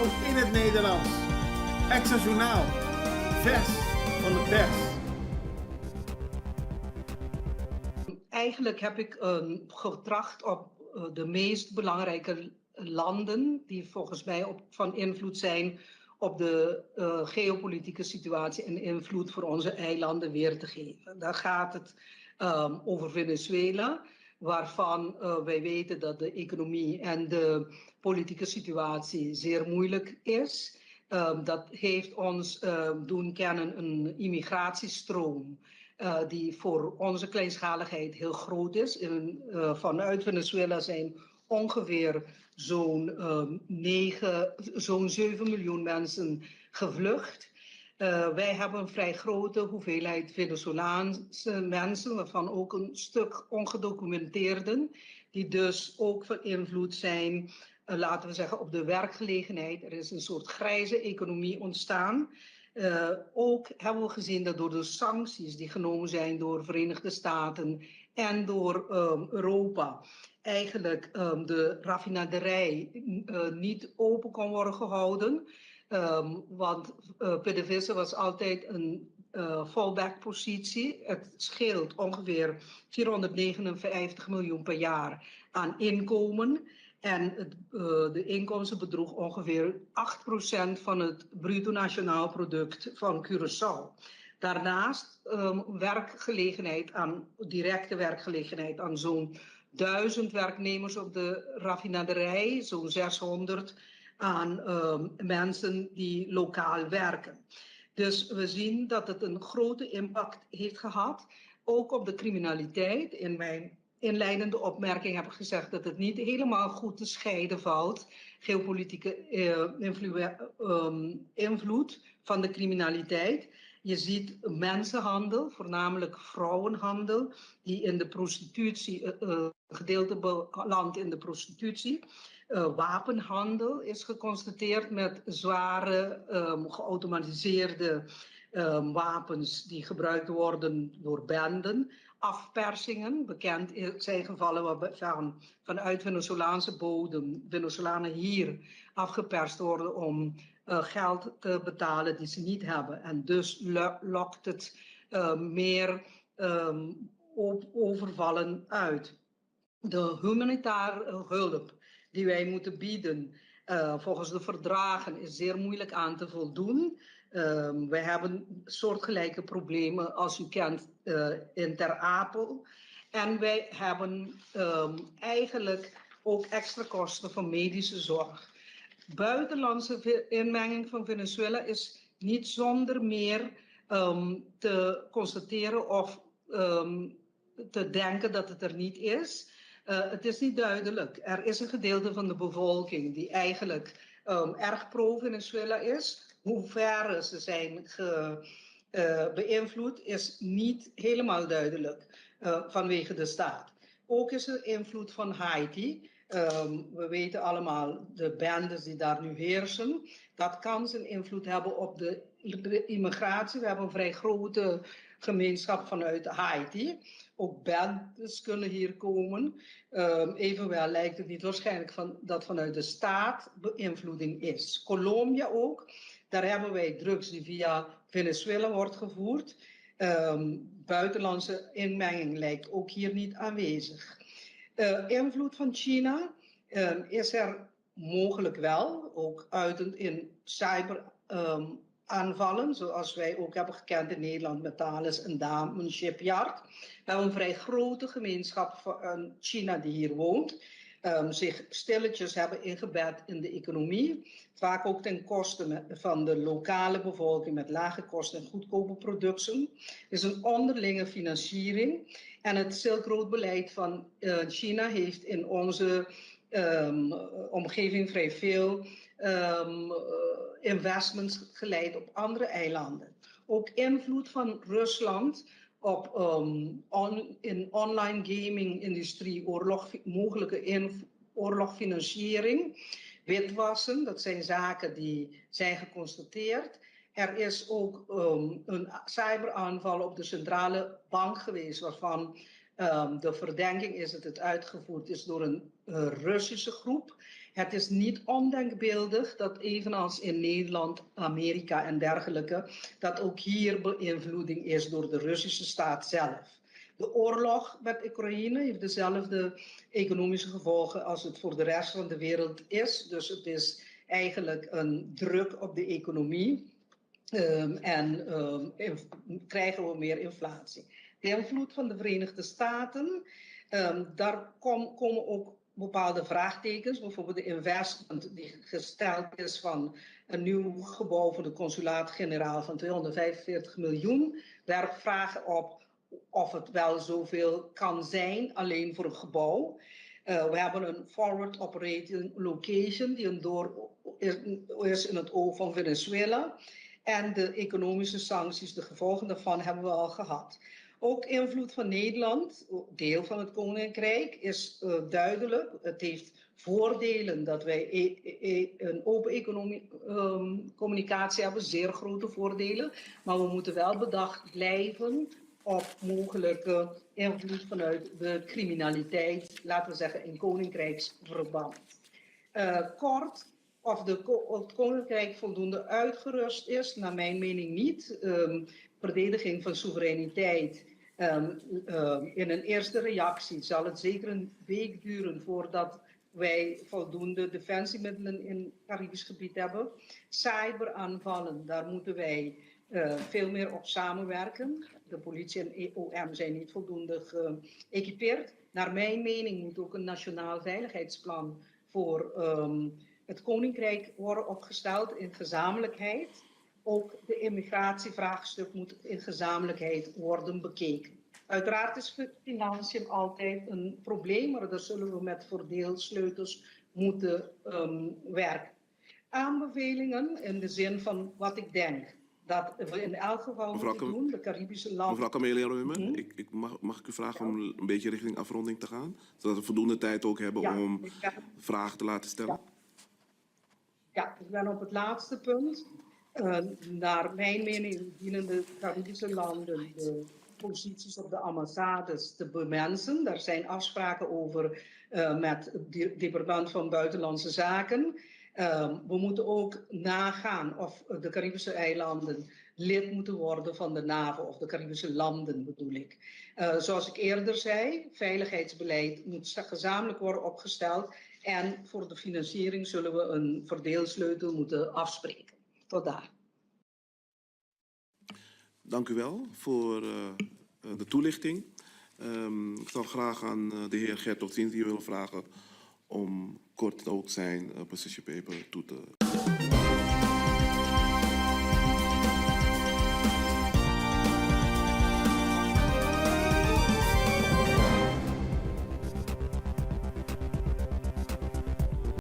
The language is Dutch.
In het Nederlands. Extra Journaal. Vers van de pers. Eigenlijk heb ik getracht op de meest belangrijke landen die volgens mij van invloed zijn op de geopolitieke situatie en invloed voor onze eilanden weer te geven. Daar gaat het over Venezuela, waarvan wij weten dat de economie en de politieke situatie zeer moeilijk is. Dat heeft ons doen kennen een immigratiestroom die voor onze kleinschaligheid heel groot is. Vanuit Venezuela zijn ongeveer zo'n 7 miljoen mensen gevlucht. Wij hebben een vrij grote hoeveelheid Venezolaanse mensen, waarvan ook een stuk ongedocumenteerden, die dus ook van invloed zijn, laten we zeggen, op de werkgelegenheid. Er is een soort grijze economie ontstaan. Ook hebben we gezien dat door de sancties die genomen zijn door de Verenigde Staten en door Europa, eigenlijk de raffinaderij niet open kon worden gehouden. Want PDVSA was altijd een fallback-positie. Het scheelt ongeveer 459 miljoen per jaar aan inkomen. En de inkomsten bedroeg ongeveer 8% van het bruto nationaal product van Curaçao. Daarnaast werkgelegenheid directe werkgelegenheid aan zo'n 1000 werknemers op de raffinaderij, zo'n 600 aan mensen die lokaal werken. Dus we zien dat het een grote impact heeft gehad, ook op de criminaliteit. In mijn inleidende opmerking heb ik gezegd dat het niet helemaal goed te scheiden valt, geopolitieke invloed van de criminaliteit. Je ziet mensenhandel, voornamelijk vrouwenhandel, die in de prostitutie, gedeelte belandt in de prostitutie. Wapenhandel is geconstateerd met zware geautomatiseerde wapens die gebruikt worden door benden. Afpersingen, bekend zijn gevallen waarvan vanuit Venezolaanse bodem Venezolanen hier afgeperst worden om geld te betalen die ze niet hebben. En dus lokt het meer overvallen uit. De humanitaire hulp die wij moeten bieden volgens de verdragen is zeer moeilijk aan te voldoen. We hebben soortgelijke problemen als u kent in Ter Apel. En wij hebben eigenlijk ook extra kosten voor medische zorg. Buitenlandse inmenging van Venezuela is niet zonder meer te constateren of te denken dat het er niet is. Het is niet duidelijk. Er is een gedeelte van de bevolking die eigenlijk erg pro-Venezuela is. Hoe ver ze zijn beïnvloed is niet helemaal duidelijk vanwege de staat. Ook is er invloed van Haiti. We weten allemaal de bendes die daar nu heersen. Dat kan zijn invloed hebben op de immigratie. We hebben een vrij grote gemeenschap vanuit Haiti. Ook bendes kunnen hier komen. Evenwel lijkt het niet waarschijnlijk dat vanuit de staat beïnvloeding is. Colombia ook. Daar hebben wij drugs die via Venezuela wordt gevoerd. Buitenlandse inmenging lijkt ook hier niet aanwezig. Invloed van China is er mogelijk wel, ook uitend in cyberaanvallen, zoals wij ook hebben gekend in Nederland met Thales en Damen Shipyard. We hebben een vrij grote gemeenschap van China die hier woont, zich stilletjes hebben ingebed in de economie, vaak ook ten koste van de lokale bevolking met lage kosten en goedkope producten. Er is een onderlinge financiering en het Silk Road beleid van China heeft in onze omgeving vrij veel investments geleid op andere eilanden. Ook invloed van Rusland op in online gaming industrie, mogelijke oorlogfinanciering, witwassen, dat zijn zaken die zijn geconstateerd. Er is ook een cyberaanval op de centrale bank geweest, waarvan de verdenking is dat het uitgevoerd is door een Russische groep. Het is niet ondenkbeeldig dat evenals in Nederland, Amerika en dergelijke, dat ook hier beïnvloeding is door de Russische staat zelf. De oorlog met Oekraïne heeft dezelfde economische gevolgen als het voor de rest van de wereld is. Dus het is eigenlijk een druk op de economie krijgen we meer inflatie. De invloed van de Verenigde Staten, daar komen ook bepaalde vraagtekens. Bijvoorbeeld de investment die gesteld is van een nieuw gebouw voor de consulaat-generaal van 245 miljoen. Werpt vragen op of het wel zoveel kan zijn, alleen voor een gebouw. We hebben een forward operating location die is in het oog van Venezuela. En de economische sancties, de gevolgen daarvan, hebben we al gehad. Ook invloed van Nederland, deel van het Koninkrijk, is duidelijk. Het heeft voordelen dat wij een open communicatie hebben, zeer grote voordelen. Maar we moeten wel bedacht blijven op mogelijke invloed vanuit de criminaliteit, laten we zeggen in koninkrijksverband. Kort, of het Koninkrijk voldoende uitgerust is, naar mijn mening niet. Verdediging van soevereiniteit. In een eerste reactie zal het zeker een week duren voordat wij voldoende defensiemiddelen in het Caribisch gebied hebben. Cyberaanvallen, daar moeten wij veel meer op samenwerken. De politie en EOM zijn niet voldoende geëquipeerd. Naar mijn mening moet ook een nationaal veiligheidsplan voor het Koninkrijk worden opgesteld in gezamenlijkheid. Ook de immigratievraagstuk moet in gezamenlijkheid worden bekeken. Uiteraard is financiën altijd een probleem, maar daar zullen we met verdeelsleutels moeten werken. Aanbevelingen in de zin van wat ik denk dat we in elk geval moeten doen, de Caribische landen. Mevrouw Camelia Reumen, mag ik u vragen om een beetje richting afronding te gaan? Zodat we voldoende tijd ook hebben om vragen te laten stellen. Ja, ik ben op het laatste punt. Naar mijn mening dienen de Caribische landen de posities op de ambassades te bemensen. Daar zijn afspraken over met het departement van Buitenlandse Zaken. We moeten ook nagaan of de Caribische eilanden lid moeten worden van de NAVO, of de Caribische landen bedoel ik. Zoals ik eerder zei, veiligheidsbeleid moet gezamenlijk worden opgesteld en voor de financiering zullen we een verdeelsleutel moeten afspreken. Tot daar. Dank u wel voor de toelichting. Ik zou graag aan de heer Gertog Ziens hier willen vragen om kort ook zijn position paper toe te